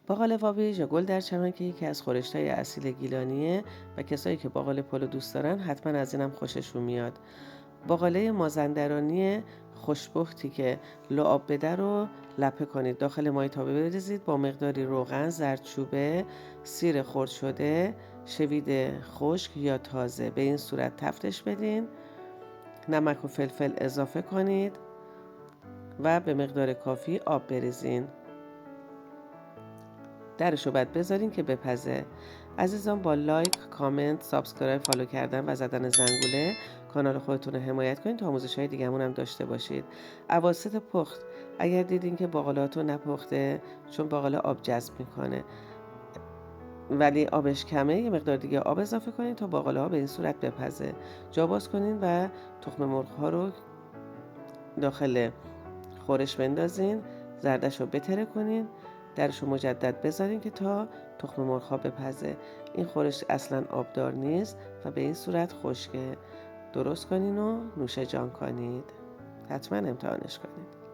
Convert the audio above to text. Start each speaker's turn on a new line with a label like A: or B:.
A: باقاله وابیج یا گل در چمن که یکی از خورشت‌های اصیل گیلانیه و کسایی که باقاله پلو دوست دارن حتما از اینم خوششون میاد. باقاله مازندرانی خوشبختی که لعاب بده رو لپه کنید. داخل مایتابه بریزید. با مقداری روغن، زردچوبه، سیر خرد شده، شوید خشک یا تازه به این صورت تفتش بدین. نمک و فلفل اضافه کنید و به مقدار کافی آب بریزین. درشو بعد بذارین که بپزه. عزیزان با لایک، کامنت، سابسکرایب، فالو کردن و زدن زنگوله کانال خودتون رو حمایت کنید تا آموزش‌های دیگه‌مون هم داشته باشید. اواسط پخت اگر دیدین که باقلاتون نپخته، چون باقلا آب جذب میکنه ولی آبش کمه، یه مقدار دیگه آب اضافه کنین تا باقلاها به این صورت بپزه. جا باز کنین و تخم مرغ‌ها رو داخل خورش بندازین، زردش رو بتره کنین، درش رو مجدد بذارین که تا تخم مرغ‌ها بپزه. این خورش اصلا آبدار نیست و به این صورت خشکه. درست کنین و نوش جان کنید. حتما امتحانش کنید.